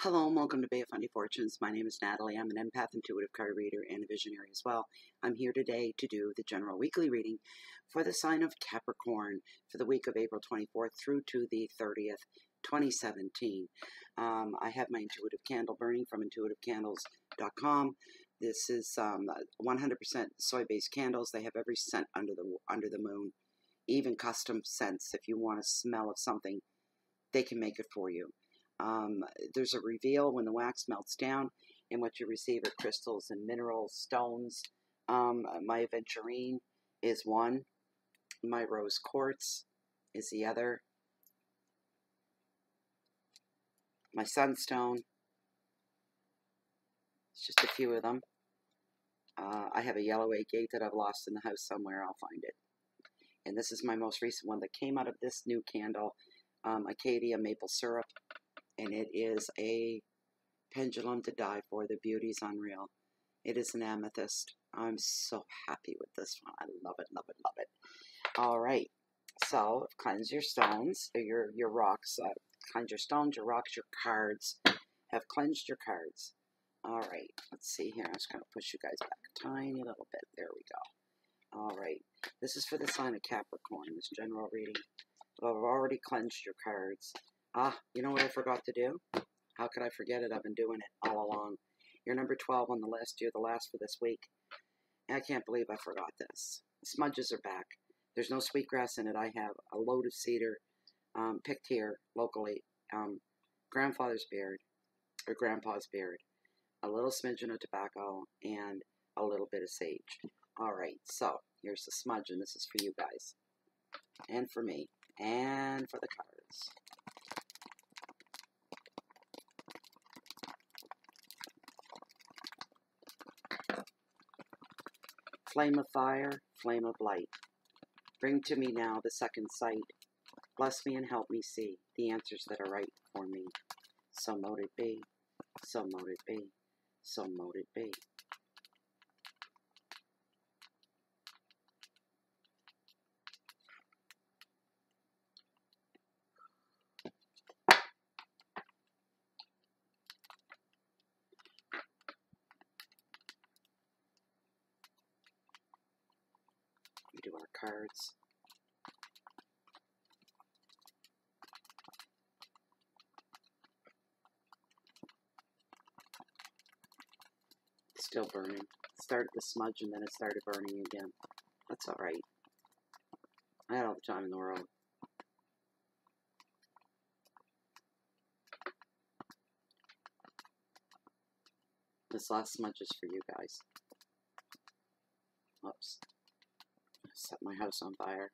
Hello and welcome to Bay of Funny Fortunes. My name is Natalie. I'm an empath, intuitive card reader, and a visionary as well. I'm here today to do the general weekly reading for the sign of Capricorn for the week of April 24th through to the 30th, 2017. I have my intuitive candle burning from intuitivecandles.com. This is 100% soy-based candles. They have every scent under the moon, even custom scents. If you want a smell of something, they can make it for you. There's a reveal when the wax melts down, and what you receive are crystals and minerals, stones. My aventurine is one. My rose quartz is the other. My sunstone. It's just a few of them. I have a yellow agate that I've lost in the house somewhere. I'll find it. And this is my most recent one that came out of this new candle, Acadia maple syrup. And it is a pendulum to die for. The beauty's unreal. It is an amethyst. I'm so happy with this one. I love it, love it, love it. All right. So, cleanse your stones, your rocks. Cleanse your stones, your rocks, your cards. Have cleansed your cards. All right. Let's see here. I'm just going to push you guys back a tiny little bit. There we go. All right. This is for the sign of Capricorn, this general reading. I've already cleansed your cards. You know what I forgot to do? How could I forget it? I've been doing it all along. You're number 12 on the list. You're the last for this week. And I can't believe I forgot this. The smudges are back. There's no sweetgrass in it. I have a load of cedar picked here locally. Grandfather's beard, or grandpa's beard. A little smidgen of tobacco and a little bit of sage. All right, so here's the smudge, and this is for you guys. And for me. And for the cards. Flame of fire, flame of light. Bring to me now the second sight. Bless me and help me see the answers that are right for me. So mote it be, so mote it be, so mote it be. We do our cards. Still burning. Started the smudge and then it started burning again. That's alright. I had all the time in the world. This last smudge is for you guys. Oops. Set my house on fire.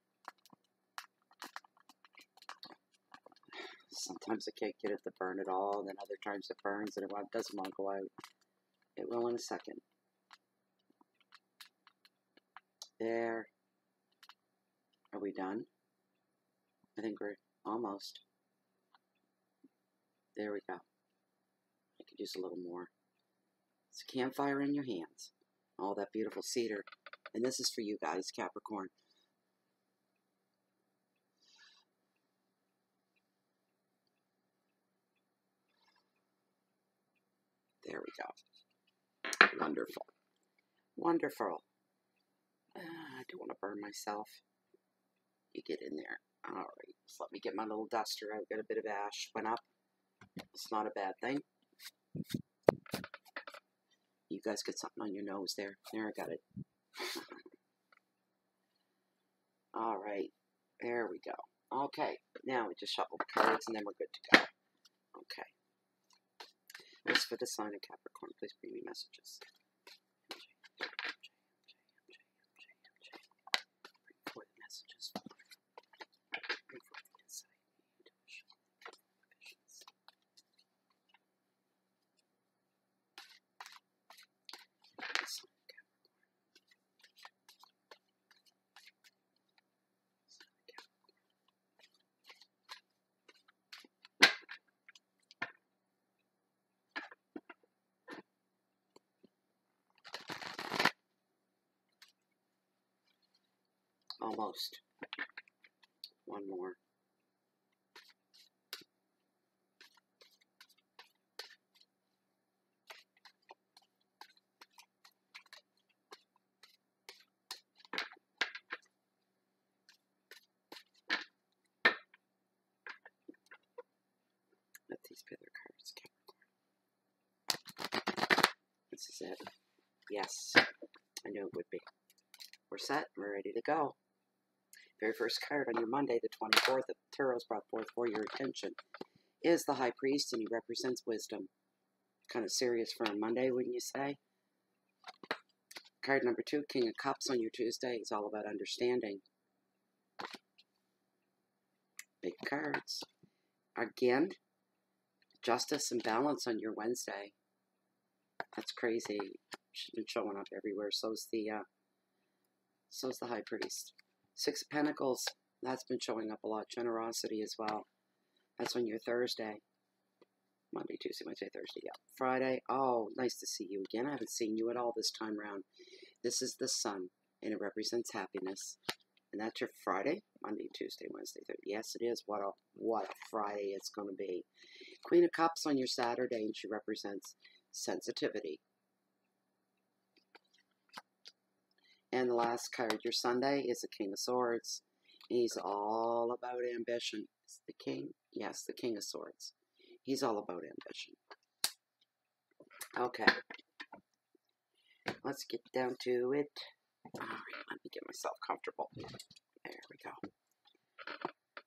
Sometimes I can't get it to burn at all, and then other times it burns and it doesn't want to go out. It will in a second. There. Are we done? I think we're almost. There we go. I could use a little more. It's a campfire in your hands. All that beautiful cedar. And this is for you guys, Capricorn. There we go. Wonderful. Wonderful. I don't want to burn myself. You get in there. All right. So let me get my little duster out. Got a bit of ash. Went up. It's not a bad thing. You guys get something on your nose there. There, I got it. All right. There we go. Okay. Now we just shuffle the cards and then we're good to go. Okay. This is for the sign of Capricorn. Please bring me messages. Bring forth messages. Bring forth insight, intuition, visions. The sign of Capricorn. Almost. One more. Yes, I knew it would be. We're set. We're ready to go. Very first card on your Monday, the 24th, that Tarot's brought forth for your attention is the High Priest, and he represents wisdom. Kind of serious for a Monday, wouldn't you say? Card number 2, King of Cups on your Tuesday, is all about understanding. Big cards. Again, justice and balance on your Wednesday. That's crazy. She's been showing up everywhere. So's the High Priest. 6 of Pentacles. That's been showing up a lot. Generosity as well. That's on your Thursday. Monday, Tuesday, Wednesday, Thursday. Yeah. Friday. Oh, nice to see you again. I haven't seen you at all this time around. This is the Sun, and it represents happiness. And that's your Friday, Monday, Tuesday, Wednesday, Thursday. Yes, it is. What a Friday it's going to be. Queen of Cups on your Saturday, and she represents sensitivity. And the last card, your Sunday, is the King of Swords. He's all about ambition. Is the King? Yes, the King of Swords. He's all about ambition. Okay. Let's get down to it. All right, let me get myself comfortable. There we go.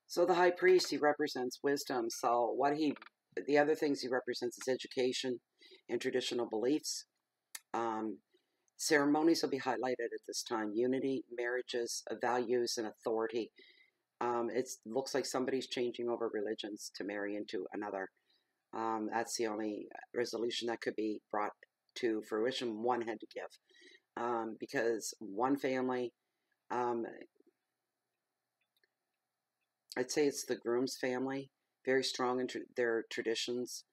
So the High Priest, he represents wisdom. So the other things he represents is education and traditional beliefs. Ceremonies will be highlighted at this time. Unity, marriages, values, and authority. It looks like somebody's changing over religions to marry into another. That's the only resolution that could be brought to fruition one had to give. Because one family, I'd say it's the groom's family, very strong in their traditions,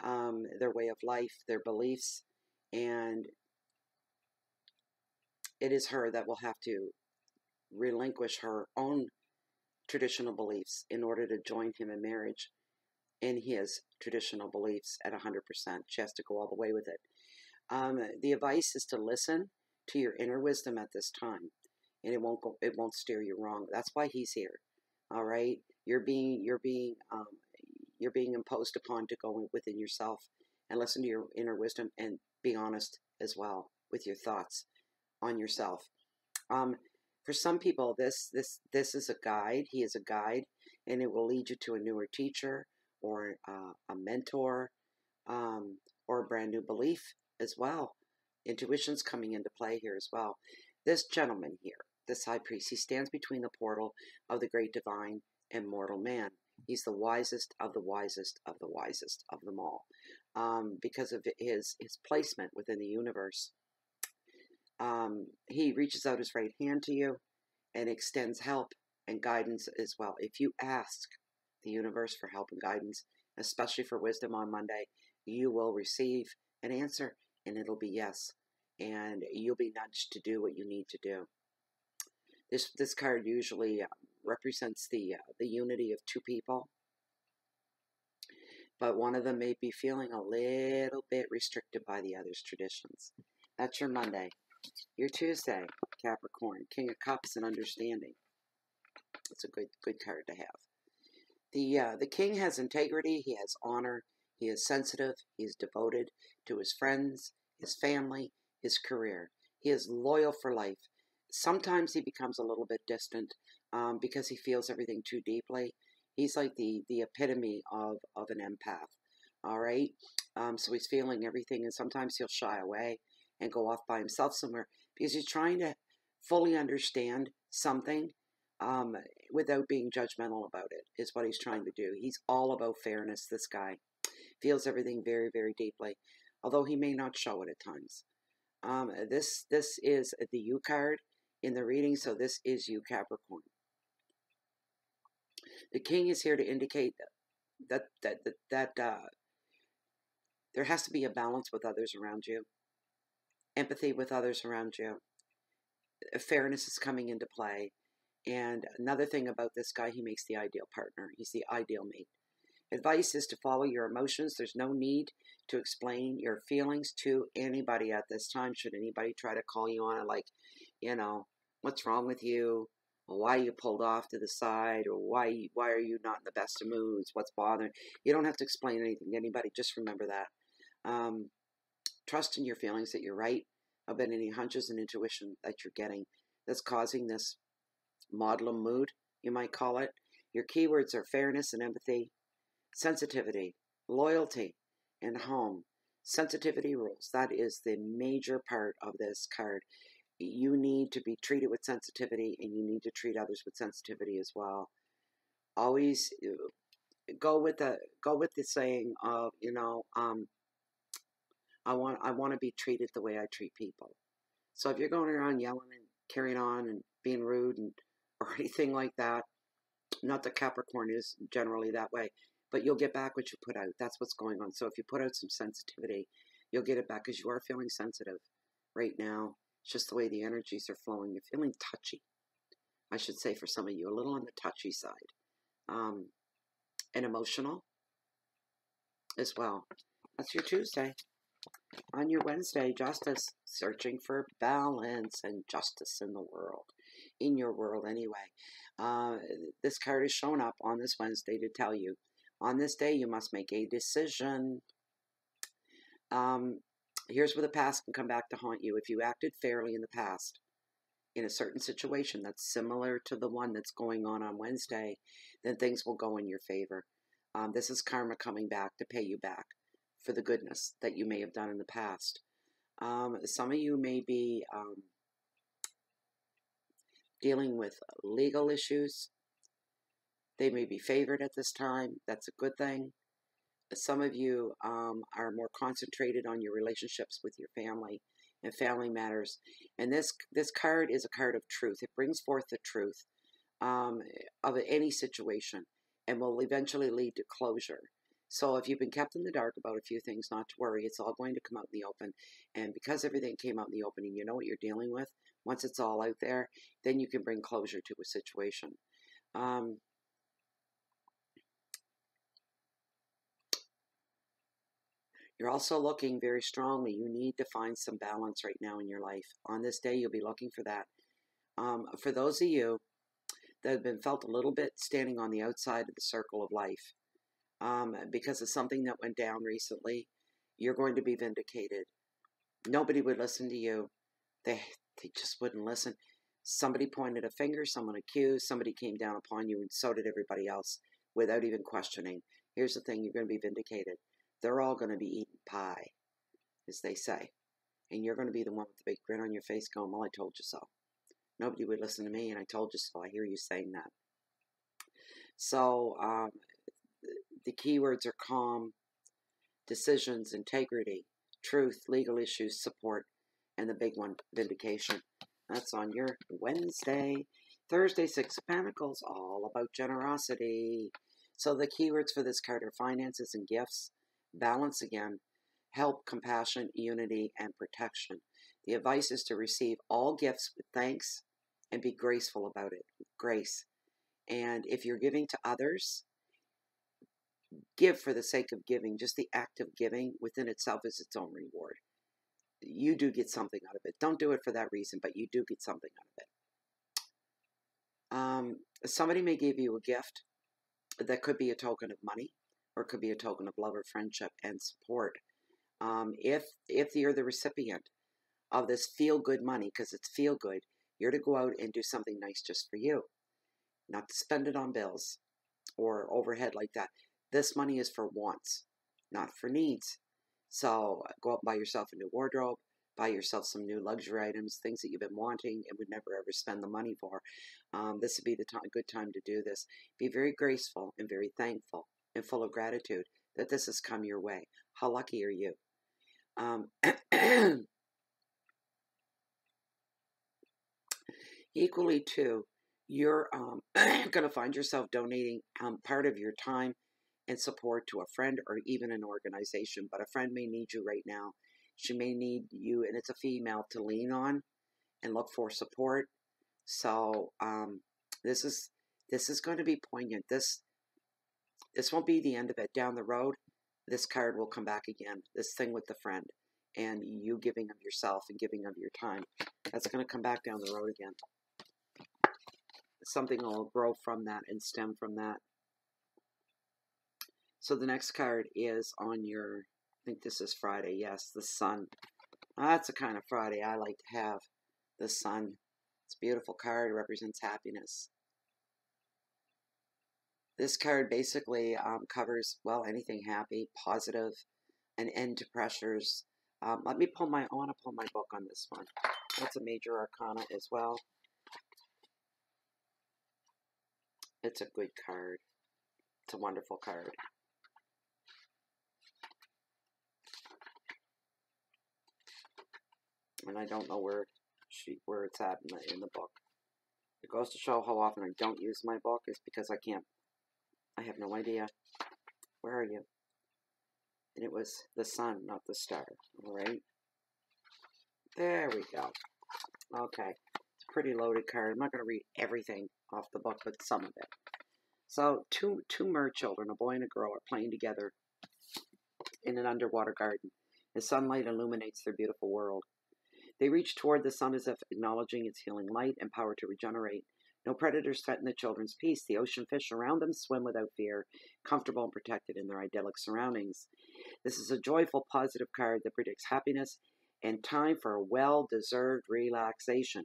their way of life, their beliefs, and it is her that will have to relinquish her own traditional beliefs in order to join him in marriage in his traditional beliefs at 100%. She has to go all the way with it. The advice is to listen to your inner wisdom at this time, and it won't steer you wrong. That's why he's here. All right, you're being imposed upon to go within yourself and listen to your inner wisdom and be honest as well with your thoughts on yourself. For some people, this is a guide. He is a guide, and it will lead you to a newer teacher or a mentor or a brand new belief as well. Intuition's coming into play here as well. This gentleman here, this High Priest, he stands between the portal of the great divine and mortal man. He's the wisest of the wisest of the wisest of them all, because of his placement within the universe. He reaches out his right hand to you and extends help and guidance as well. If you ask the universe for help and guidance, especially for wisdom on Monday, you will receive an answer, and it'll be yes. And you'll be nudged to do what you need to do. This card usually represents the unity of two people, but one of them may be feeling a little bit restricted by the other's traditions. That's your Monday. Your Tuesday, Capricorn, King of Cups and understanding. It's a good card to have. The King has integrity. He has honor. He is sensitive. He is devoted to his friends, his family, his career. He is loyal for life. Sometimes he becomes a little bit distant because he feels everything too deeply. He's like the epitome of an empath. All right. So he's feeling everything, and sometimes he'll shy away and go off by himself somewhere because he's trying to fully understand something without being judgmental about it, is what he's trying to do. He's all about fairness, this guy. Feels everything very, very deeply, although he may not show it at times. This is the You card in the reading, so this is you, Capricorn. The King is here to indicate that there has to be a balance with others around you, empathy with others around you. Fairness is coming into play. And another thing about this guy, he makes the ideal partner. He's the ideal mate. Advice is to follow your emotions. There's no need to explain your feelings to anybody at this time. Should anybody try to call you on it, like, what's wrong with you? Or why you pulled off to the side? Or why are you not in the best of moods? What's bothering? You don't have to explain anything to anybody. Just remember that. Trust in your feelings that you're right, about any hunches and intuition that you're getting that's causing this maudlin mood, you might call it. Your keywords are fairness and empathy, sensitivity, loyalty, and home. Sensitivity rules. That is the major part of this card. You need to be treated with sensitivity, and you need to treat others with sensitivity as well. Always go with the saying of, I want to be treated the way I treat people. So if you're going around yelling and carrying on and being rude and or anything like that, not that Capricorn is generally that way, but you'll get back what you put out. That's what's going on. So if you put out some sensitivity, you'll get it back because you are feeling sensitive right now. It's just the way the energies are flowing. You're feeling touchy, I should say, for some of you, a little on the touchy side, and emotional as well. That's your Tuesday. On your Wednesday, justice, searching for balance and justice in the world, in your world anyway. This card is showing up on this Wednesday to tell you, on this day, you must make a decision. Here's where the past can come back to haunt you. If you acted fairly in the past, in a certain situation that's similar to the one that's going on Wednesday, then things will go in your favor. This is karma coming back to pay you back for the goodness that you may have done in the past. Some of you may be dealing with legal issues. They may be favored at this time. That's a good thing. Some of you are more concentrated on your relationships with your family and family matters. And this card is a card of truth. It brings forth the truth of any situation and will eventually lead to closure. So if you've been kept in the dark about a few things, not to worry. It's all going to come out in the open. And because everything came out in the open and you know what you're dealing with, once it's all out there, then you can bring closure to a situation. You're also looking very strongly. You need to find some balance right now in your life. On this day, you'll be looking for that. For those of you that have been felt a little bit standing on the outside of the circle of life, because of something that went down recently, you're going to be vindicated. Nobody would listen to you. They just wouldn't listen. Somebody pointed a finger, someone accused, somebody came down upon you, and so did everybody else without even questioning. Here's the thing, you're going to be vindicated. They're all going to be eating pie, as they say. And you're going to be the one with the big grin on your face going, well, I told you so. Nobody would listen to me, and I told you so. I hear you saying that. So, the keywords are calm, decisions, integrity, truth, legal issues, support, and the big one, vindication. That's on your Wednesday. Thursday, Six of Pentacles, all about generosity. So the keywords for this card are finances and gifts, balance again, help, compassion, unity, and protection. The advice is to receive all gifts with thanks and be graceful about it, with grace. And if you're giving to others, give for the sake of giving. Just the act of giving within itself is its own reward. You do get something out of it. Don't do it for that reason, but you do get something out of it. Somebody may give you a gift that could be a token of money, or it could be a token of love or friendship and support. If you're the recipient of this feel-good money, because it's feel-good, you're to go out and do something nice just for you, not to spend it on bills or overhead like that. This money is for wants, not for needs. So go out and buy yourself a new wardrobe, buy yourself some new luxury items, things that you've been wanting and would never ever spend the money for. This would be the good time to do this. Be very graceful and very thankful and full of gratitude that this has come your way. How lucky are you? Equally, too, you're going to find yourself donating part of your time and support to a friend or even an organization. But a friend may need you right now. She may need you, and it's a female, to lean on and look for support. So this is going to be poignant. This won't be the end of it. Down the road, this card will come back again. This thing with the friend and you giving of yourself and giving of your time. That's going to come back down the road again. Something will grow from that and stem from that. So the next card is on your, I think this is Friday, yes, the Sun. That's the kind of Friday I like to have. The sun. It's a beautiful card. It represents happiness. This card basically covers, well, anything happy, positive, an end to pressures. Let me pull I want to pull my book on this one. That's a major arcana as well. It's a good card. It's a wonderful card. And I don't know where it's at in the book. It goes to show how often I don't use my book is because I have no idea. Where are you? And it was the sun, not the star. All right. There we go. Okay. It's a pretty loaded card. I'm not going to read everything off the book, but some of it. So two mer children, a boy and a girl, are playing together in an underwater garden. The sunlight illuminates their beautiful world. They reach toward the sun as if acknowledging its healing light and power to regenerate. No predators threaten the children's peace. The ocean fish around them swim without fear, comfortable and protected in their idyllic surroundings. This is a joyful, positive card that predicts happiness and time for a well-deserved relaxation.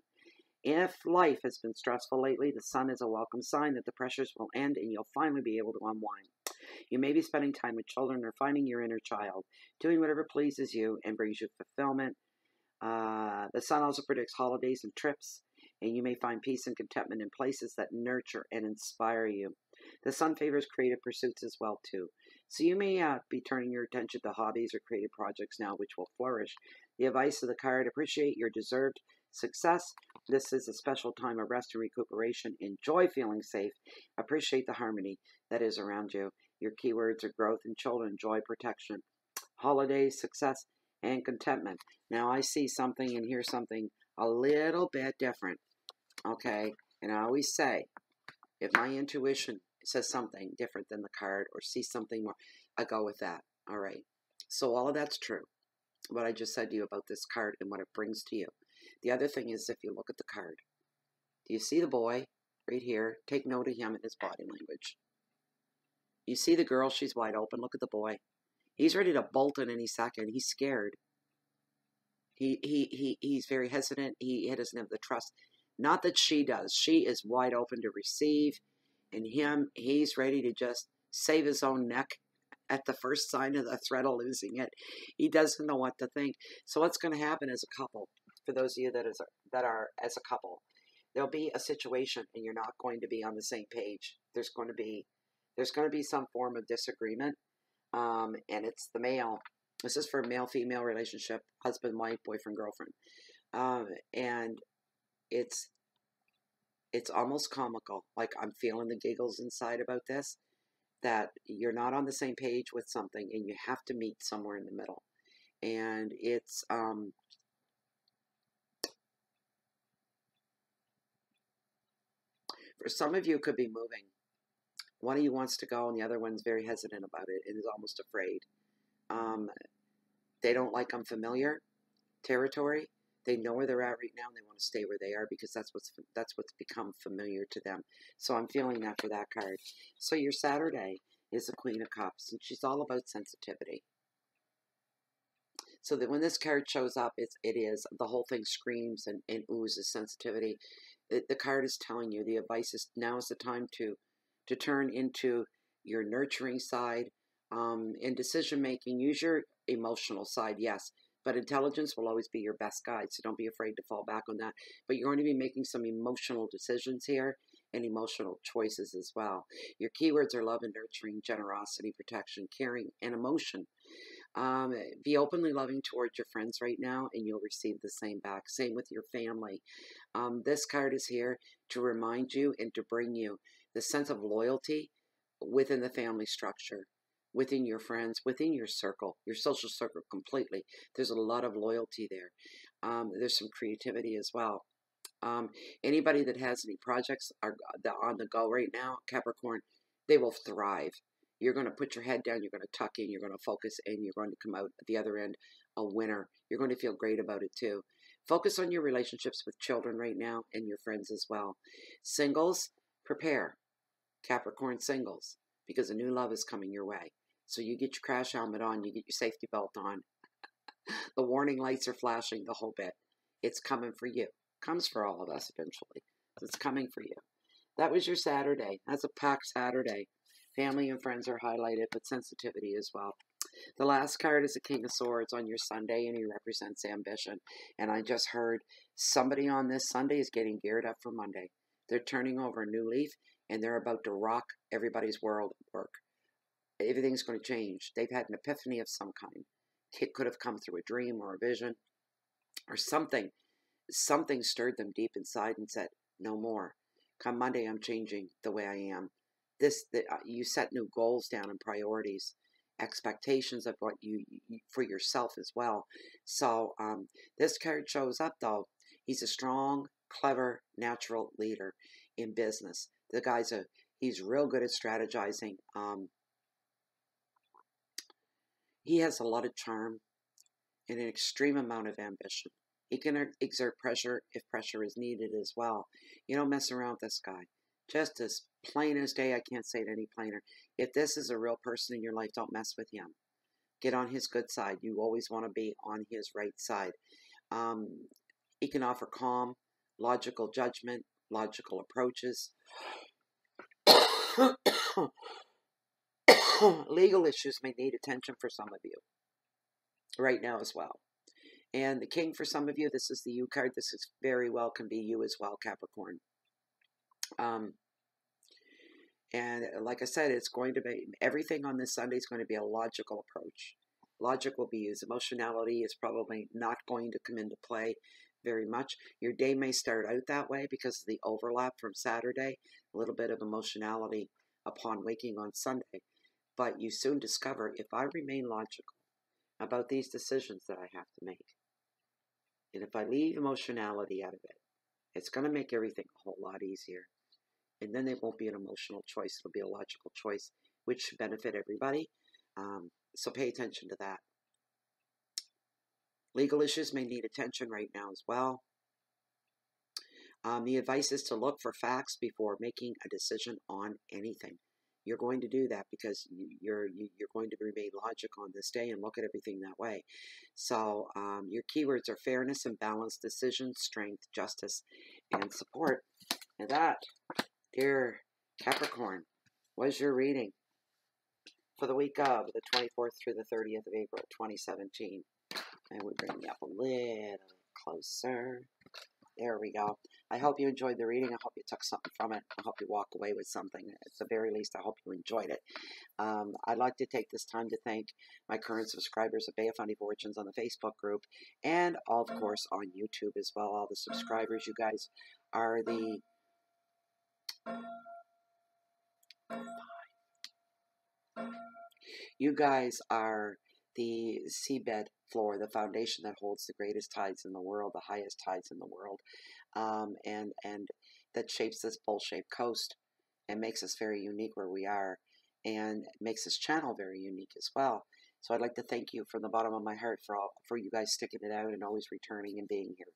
If life has been stressful lately, the sun is a welcome sign that the pressures will end and you'll finally be able to unwind. You may be spending time with children or finding your inner child, doing whatever pleases you and brings you fulfillment. The sun also predicts holidays and trips, and you may find peace and contentment in places that nurture and inspire you. The sun favors creative pursuits as well, too. So you may be turning your attention to hobbies or creative projects now, which will flourish. The advice of the card: appreciate your deserved success. This is a special time of rest and recuperation. Enjoy feeling safe. Appreciate the harmony that is around you. Your keywords are growth and children, joy, protection, holidays, success, and contentment. Now I see something and hear something a little bit different. Okay, and I always say, if my intuition says something different than the card or sees something more, I go with that. All right. So all of that's true. What I just said to you about this card and what it brings to you. The other thing is, if you look at the card, do you see the boy right here? Take note of him and his body language. You see the girl, she's wide open. Look at the boy. He's ready to bolt in any second. He's scared. He's very hesitant. He doesn't have the trust. Not that she does. She is wide open to receive. And he's ready to just save his own neck at the first sign of the threat of losing it. He doesn't know what to think. So what's going to happen as a couple, for those of you that are as a couple, there'll be a situation and you're not going to be on the same page. There's going to be some form of disagreement. And it's the male. This is for a male-female relationship, husband, wife, boyfriend, girlfriend. And it's almost comical. Like, I'm feeling the giggles inside about this, that you're not on the same page with something and you have to meet somewhere in the middle. And it's, for some of you, it could be moving. One of you wants to go and the other one's very hesitant about it and is almost afraid. They don't like unfamiliar territory. They know where they're at right now and they want to stay where they are because that's what's become familiar to them. So I'm feeling that for that card. So your Saturday is the Queen of Cups, and she's all about sensitivity. So that when this card shows up, the whole thing screams and oozes sensitivity. The card is telling you, the advice is, now is the time to turn into your nurturing side. In decision making, use your emotional side, yes, but intelligence will always be your best guide, so don't be afraid to fall back on that. But you're going to be making some emotional decisions here and emotional choices as well. Your keywords are love and nurturing, generosity, protection, caring, and emotion. Be openly loving towards your friends right now, and you'll receive the same back. Same with your family. This card is here to remind you and to bring you the sense of loyalty within the family structure, within your friends, within your circle, your social circle completely. There's a lot of loyalty there. There's some creativity as well. Anybody that has any projects are on the go right now, Capricorn, they will thrive. You're going to put your head down, you're going to tuck in, you're going to focus, and you're going to come out at the other end a winner. You're going to feel great about it too. Focus on your relationships with children right now and your friends as well. Singles, prepare. Capricorn singles, because a new love is coming your way. So you get your crash helmet on, you get your safety belt on, The warning lights are flashing the whole bit. It's coming for you. Comes for all of us eventually. It's coming for you. That was your Saturday. That's a packed Saturday. Family and friends are highlighted, but sensitivity as well. The last card is the King of Swords on your Sunday, and he represents ambition. And I just heard somebody on this Sunday is getting geared up for Monday. They're turning over a new leaf, and they're about to rock everybody's world at work. Everything's going to change. They've had an epiphany of some kind. It could have come through a dream or a vision or something. Something stirred them deep inside and said, no more. Come Monday, I'm changing the way I am. You set new goals down and priorities, expectations of what you for yourself as well. So this card shows up, though. He's a strong, clever, natural leader in business. The guy's he's real good at strategizing. He has a lot of charm and an extreme amount of ambition. He can exert pressure if pressure is needed as well. You don't mess around with this guy. Just as plain as day, I can't say it any plainer. If this is a real person in your life, don't mess with him. Get on his good side. You always want to be on his right side. He can offer calm, logical judgment, logical approaches. Legal issues may need attention for some of you right now as well. And the King for some of you, this is the you card. This is very well can be you as well, Capricorn. And like I said, it's going to be, everything on this Sunday is going to be a logical approach. Logic will be used. Emotionality is probably not going to come into play very much. Your day may start out that way because of the overlap from Saturday, a little bit of emotionality upon waking on Sunday. But you soon discover, if I remain logical about these decisions that I have to make, and if I leave emotionality out of it, it's going to make everything a whole lot easier. And then it won't be an emotional choice. It'll be a logical choice, which should benefit everybody. So pay attention to that. Legal issues may need attention right now as well. The advice is to look for facts before making a decision on anything. You're going to do that because you're going to remain logical on this day and look at everything that way. So your keywords are fairness and balanced decisions, strength, justice, and support. And that, dear Capricorn, was your reading for the week of the 24th through the 30th of April, 2017. And we bring you up a little closer. There we go. I hope you enjoyed the reading. I hope you took something from it. I hope you walk away with something. At the very least, I hope you enjoyed it. I'd like to take this time to thank my current subscribers of Bay of Funny Fortunes on the Facebook group and, of course, on YouTube as well. All the subscribers, you guys are the... You guys are the seabed floor, the foundation that holds the greatest tides in the world, the highest tides in the world, and that shapes this bowl-shaped coast and makes us very unique where we are, and makes this channel very unique as well. So I'd like to thank you from the bottom of my heart for you guys sticking it out and always returning and being here.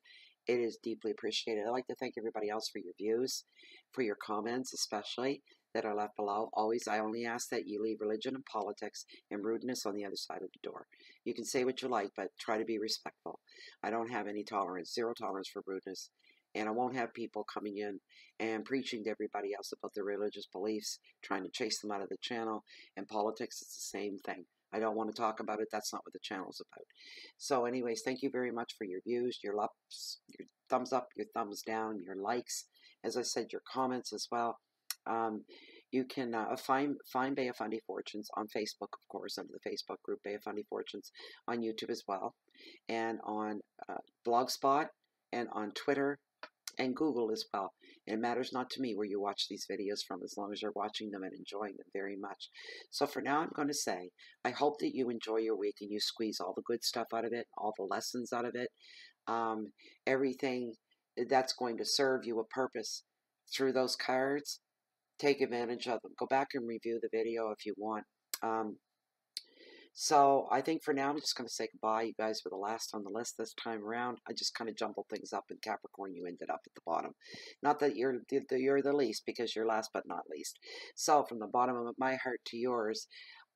It is deeply appreciated. I'd like to thank everybody else for your views, for your comments especially, that are left below. Always, I only ask that you leave religion and politics and rudeness on the other side of the door. You can say what you like, but try to be respectful. I don't have any tolerance, zero tolerance for rudeness. And I won't have people coming in and preaching to everybody else about their religious beliefs, trying to chase them out of the channel. And politics, it's the same thing. I don't want to talk about it. That's not what the channel's about. So anyways, thank you very much for your views, your loves, your thumbs up, your thumbs down, your likes. As I said, your comments as well. You can find Bay of Funny Fortunes on Facebook, of course, under the Facebook group Bay of Funny Fortunes, on YouTube as well, and on Blogspot, and on Twitter, and Google as well. It matters not to me where you watch these videos from, as long as you're watching them and enjoying them very much. So for now, I'm going to say, I hope that you enjoy your week and you squeeze all the good stuff out of it, all the lessons out of it, everything that's going to serve you a purpose through those cards. Take advantage of them. Go back and review the video if you want. So I think for now, I'm just going to say goodbye. You guys were the last on the list this time around. I just kind of jumbled things up. In Capricorn, you ended up at the bottom. Not that you're the least, because you're last but not least. So from the bottom of my heart to yours,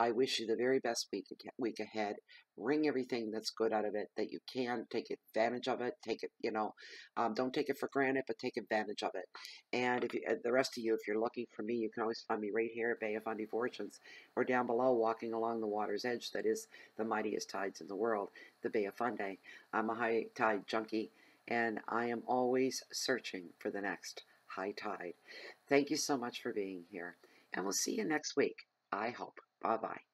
I wish you the very best week ahead. Wring everything that's good out of it that you can. Take advantage of it. Take it, don't take it for granted, but take advantage of it. And if you, the rest of you, if you're looking for me, you can always find me right here at Bay of Fundy Fortunes, or down below, walking along the water's edge that is the mightiest tides in the world, the Bay of Fundy. I'm a high tide junkie, and I am always searching for the next high tide. Thank you so much for being here, and we'll see you next week, I hope. Bye-bye.